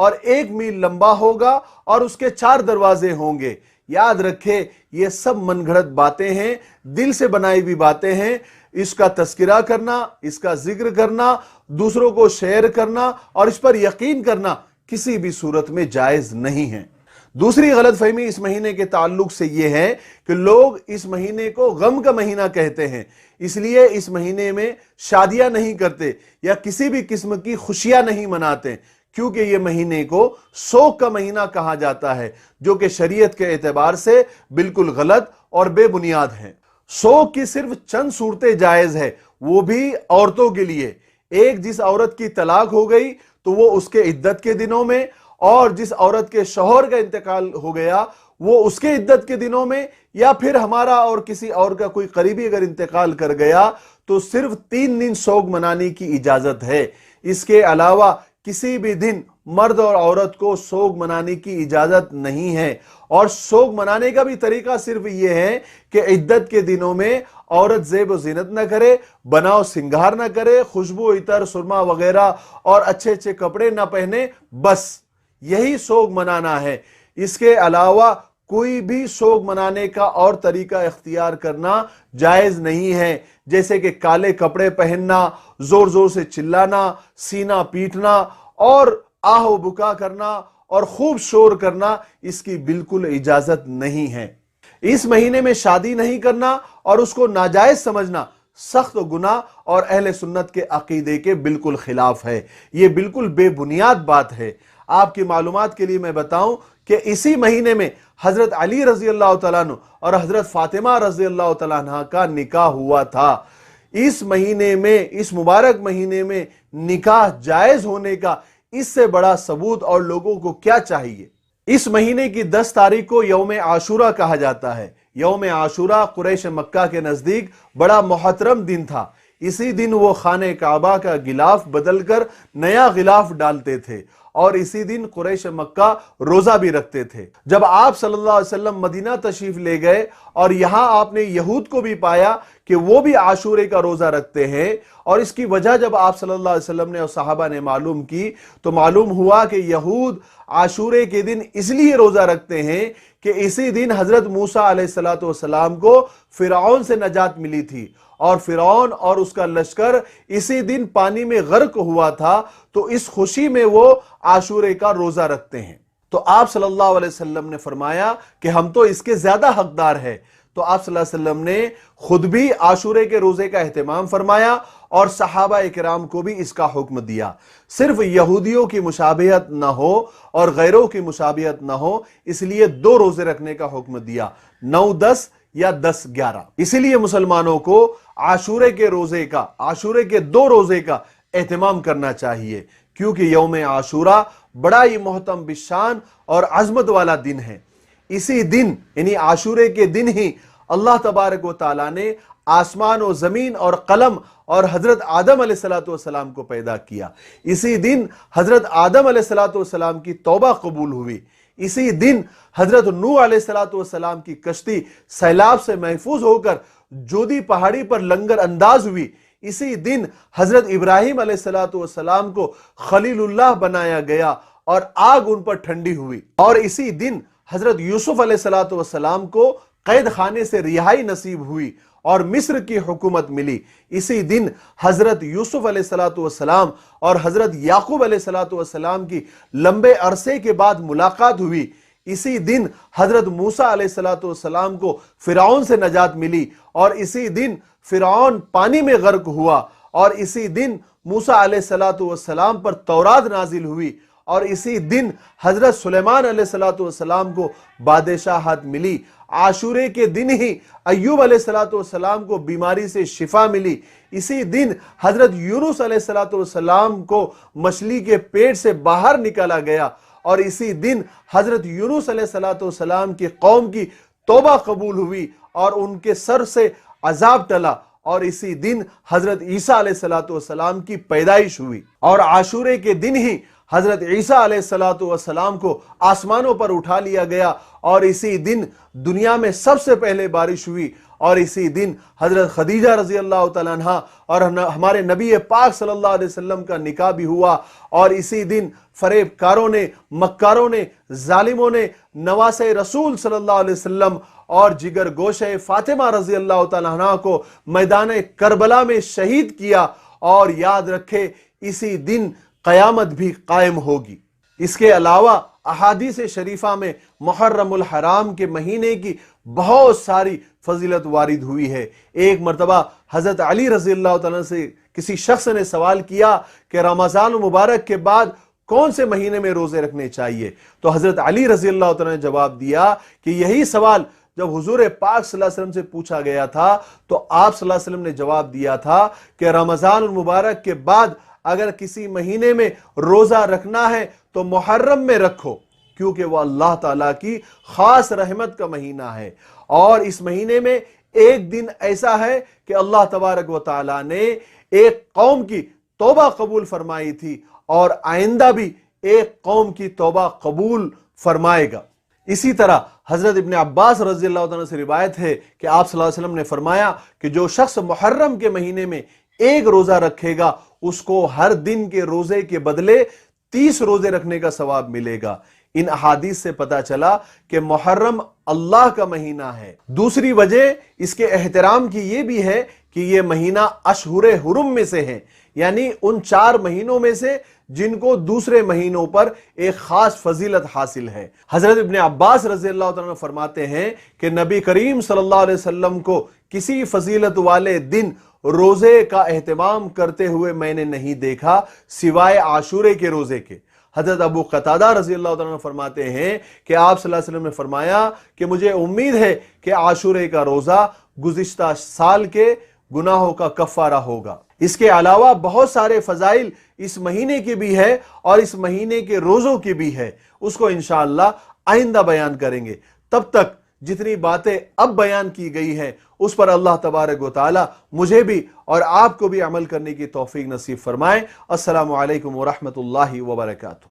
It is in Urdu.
اور 1 میل لمبا ہوگا اور اس کے 4 دروازے ہوں گے۔ یاد رکھے یہ سب من گھڑت باتیں ہیں، دل سے بنائی ہوئی باتیں ہیں۔ اس کا تذکرہ کرنا، اس کا ذکر کرنا، دوسروں کو شیئر کرنا اور اس پر یقین کرنا کسی بھی صورت میں جائز نہیں ہے۔ دوسری غلط فہمی اس مہینے کے تعلق سے یہ ہے کہ لوگ اس مہینے کو غم کا مہینہ کہتے ہیں، اس لیے اس مہینے میں شادیاں نہیں کرتے یا کسی بھی قسم کی خوشیاں نہیں مناتے، کیونکہ یہ مہینے کو سوگ کا مہینہ کہا جاتا ہے، جو کہ شریعت کے اعتبار سے بالکل غلط اور بے بنیاد ہے۔ سوگ کی صرف چند صورتیں جائز ہے، وہ بھی عورتوں کے لیے۔ ایک، جس عورت کی طلاق ہو گئی تو وہ اس کے عدت کے دنوں میں، اور جس عورت کے شوہر کا انتقال ہو گیا وہ اس کے عدت کے دنوں میں، یا پھر ہمارا اور کسی اور کا کوئی قریبی اگر انتقال کر گیا تو صرف 3 دن سوگ منانے کی اجازت ہے۔ اس کے علاوہ کسی بھی دن مرد اور عورت کو سوگ منانے کی اجازت نہیں ہے، اور سوگ منانے کا بھی طریقہ صرف یہ ہے کہ عدت کے دنوں میں عورت زیب و زینت نہ کرے، بناؤ سنگار نہ کرے، خوشبو عطر سرما وغیرہ اور اچھے اچھے کپڑے نہ پہنے، بس یہی سوگ منانا ہے۔ اس کے علاوہ کوئی بھی سوگ منانے کا اور طریقہ اختیار کرنا جائز نہیں ہے، جیسے کہ کالے کپڑے پہننا، زور زور سے چلانا، سینہ پیٹنا اور آہ و بکا کرنا اور خوب شور کرنا، اس کی بالکل اجازت نہیں ہے۔ اس مہینے میں شادی نہیں کرنا اور اس کو ناجائز سمجھنا سخت گناہ اور اہل سنت کے عقیدے کے بالکل خلاف ہے۔ یہ بالکل بے بنیاد بات ہے۔ آپ کی معلومات کے لیے میں بتاؤں کہ اسی مہینے میں حضرت علی رضی اللہ تعالیٰ عنہ اور حضرت فاطمہ رضی اللہ تعالیٰ عنہ کا نکاح ہوا تھا۔ اس مہینے میں، اس مبارک مہینے میں نکاح جائز ہونے کا اس سے بڑا ثبوت اور لوگوں کو کیا چاہیے؟ اس مہینے کی 10 تاریخ کو یوم عاشورہ کہا جاتا ہے۔ یوم عاشورہ قریش مکہ کے نزدیک بڑا محترم دن تھا۔ اسی دن وہ خانہ کعبہ کا غلاف بدل کر نیا غلاف ڈالتے تھے، اور اسی دن قریش مکہ روزہ بھی رکھتے تھے۔ جب آپ صلی اللہ علیہ وسلم مدینہ تشریف لے گئے اور یہاں آپ نے یہود کو بھی پایا کہ وہ بھی عاشورے کا روزہ رکھتے ہیں، اور اس کی وجہ جب آپ صلی اللہ علیہ وسلم نے اور صحابہ نے معلوم کی تو معلوم ہوا کہ یہود عاشورے کے دن اس لیے روزہ رکھتے ہیں کہ اسی دن حضرت موسیٰ علیہ السلام کو فرعون سے نجات ملی تھی، اور فرعون اور اس کا لشکر اسی دن پانی میں غرق ہوا تھا، تو اس خوشی میں وہ عاشورے کا روزہ رکھتے ہیں۔ تو آپ صلی اللہ علیہ وسلم نے فرمایا کہ ہم تو اس کے زیادہ حقدار ہیں، تو آپ صلی اللہ علیہ وسلم نے خود بھی عاشورے کے روزے کا اہتمام فرمایا اور صحابہ اکرام کو بھی اس کا حکم دیا۔ صرف یہودیوں کی مشابہت نہ ہو اور غیروں کی مشابہت نہ ہو، اس لیے 2 روزے رکھنے کا حکم دیا، 9-10 یا 10-11۔ اسی لیے مسلمانوں کو عاشورے کے روزے کا، عاشورے کے 2 روزے کا اہتمام کرنا چاہیے، کیونکہ یوم عاشورہ بڑا ہی محترم بشان اور عظمت والا دن ہے۔ اسی دن یعنی عاشورے کے دن ہی اللہ تبارک و تعالیٰ نے آسمان و زمین اور قلم اور حضرت آدم علیہ السلام کو پیدا کیا۔ اسی دن حضرت آدم علیہ السلام کی توبہ قبول ہوئی۔ اسی دن حضرت نوح علیہ السلام کی کشتی سیلاب سے محفوظ ہو کر جودی پہاڑی پر لنگر انداز ہوئی۔ اسی دن حضرت ابراہیم علیہ السلام کو خلیل اللہ بنایا گیا اور آگ ان پر ٹھنڈی ہوئی، اور اسی دن حضرت یوسف علیہ السلام کو قید خانے سے رہائی نصیب ہوئی اور مصر کی حکومت ملی۔ اسی دن حضرت یوسف علیہ السلام اور حضرت یعقوب علیہ السلام کی لمبے عرصے کے بعد ملاقات ہوئی۔ اسی دن حضرت موسیٰ علیہ السلام کو فرعون سے نجات ملی، اور اسی دن فرعون پانی میں غرق ہوا، اور اسی دن موسیٰ علیہ السلام پر تورات نازل ہوئی، اور اسی دن حضرت سلیمان علیہ السلام کو بادشاہت ملی۔ عاشورے کے دن ہی ایوب علیہ السلام کو بیماری سے شفا ملی۔ اسی دن حضرت یونس علیہ السلام کو مچھلی کے پیٹ سے باہر نکالا گیا، اور اسی دن حضرت یونس علیہ السلام کی قوم کی توبہ قبول ہوئی اور ان کے سر سے عذاب ٹلا، اور اسی دن حضرت عیسیٰ علیہ السلام کی پیدائش ہوئی۔ اور عاشورے کے دن ہی حضرت عیسیٰ علیہ السلام کو آسمانوں پر اٹھا لیا گیا اور اسی دن دنیا میں سب سے پہلے بارش ہوئی، اور اسی دن حضرت خدیجہ رضی اللہ تعالیٰ عنہ اور ہمارے نبی پاک صلی اللہ علیہ وسلم کا نکاح بھی ہوا، اور اسی دن فریب کاروں نے، مکاروں نے، ظالموں نے نواسے رسول صلی اللہ علیہ وسلم اور جگر گوشے فاطمہ رضی اللہ تعالیٰ عنہ کو میدان کربلا میں شہید کیا، اور یاد رکھے اسی دن قیامت بھی قائم ہوگی۔ اس کے علاوہ احادیث شریفہ میں محرم الحرام کے مہینے کی بہت ساری فضیلت وارد ہوئی ہے۔ ایک مرتبہ حضرت علی رضی اللہ تعالیٰ سے کسی شخص نے سوال کیا کہ رمضان المبارک کے بعد کون سے مہینے میں روزے رکھنے چاہیے؟ تو حضرت علی رضی اللہ تعالیٰ نے جواب دیا کہ یہی سوال جب حضور پاک صلی اللہ علیہ وسلم سے پوچھا گیا تھا تو آپ صلی اللہ علیہ وسلم نے جواب دیا تھا کہ رمضان المبارک کے بعد اگر کسی مہینے میں روزہ رکھنا ہے تو محرم میں رکھو، کیونکہ وہ اللہ تعالیٰ کی خاص رحمت کا مہینہ ہے، اور اس مہینے میں ایک دن ایسا ہے کہ اللہ تبارک و تعالیٰ نے ایک قوم کی توبہ قبول فرمائی تھی، اور آئندہ بھی ایک قوم کی توبہ قبول فرمائے گا۔ اسی طرح حضرت ابن عباس رضی اللہ عنہ سے روایت ہے کہ آپ صلی اللہ علیہ وسلم نے فرمایا کہ جو شخص محرم کے مہینے میں ایک روزہ رکھے گا اس کو ہر دن کے روزے کے بدلے 30 روزے رکھنے کا ثواب ملے گا۔ ان احادیث سے پتا چلا کہ محرم اللہ کا مہینہ ہے۔ دوسری وجہ اس کے احترام کی یہ بھی ہے کہ یہ مہینہ اشہر حرم میں سے ہے، یعنی ان 4 مہینوں میں سے جن کو دوسرے مہینوں پر ایک خاص فضیلت حاصل ہے۔ حضرت ابن عباس رضی اللہ عنہ فرماتے ہیں کہ نبی کریم صلی اللہ علیہ وسلم کو کسی فضیلت والے دن روزے کا اہتمام کرتے ہوئے میں نے نہیں دیکھا سوائے عاشورے کے روزے کے۔ حضرت ابو قتادہ رضی اللہ عنہ فرماتے ہیں کہ آپ صلی اللہ علیہ وسلم نے فرمایا کہ مجھے امید ہے کہ عاشورے کا روزہ گزشتہ سال کے گناہوں کا کفارہ ہوگا۔ اس کے علاوہ بہت سارے فضائل اس مہینے کی بھی ہے اور اس مہینے کے روزوں کی بھی ہے، اس کو انشاءاللہ آئندہ بیان کریں گے۔ تب تک جتنی باتیں اب بیان کی گئی ہیں اس پر اللہ تبارک و تعالی مجھے بھی اور آپ کو بھی عمل کرنے کی توفیق نصیب فرمائے۔ السلام علیکم ورحمۃ اللہ وبرکاتہ۔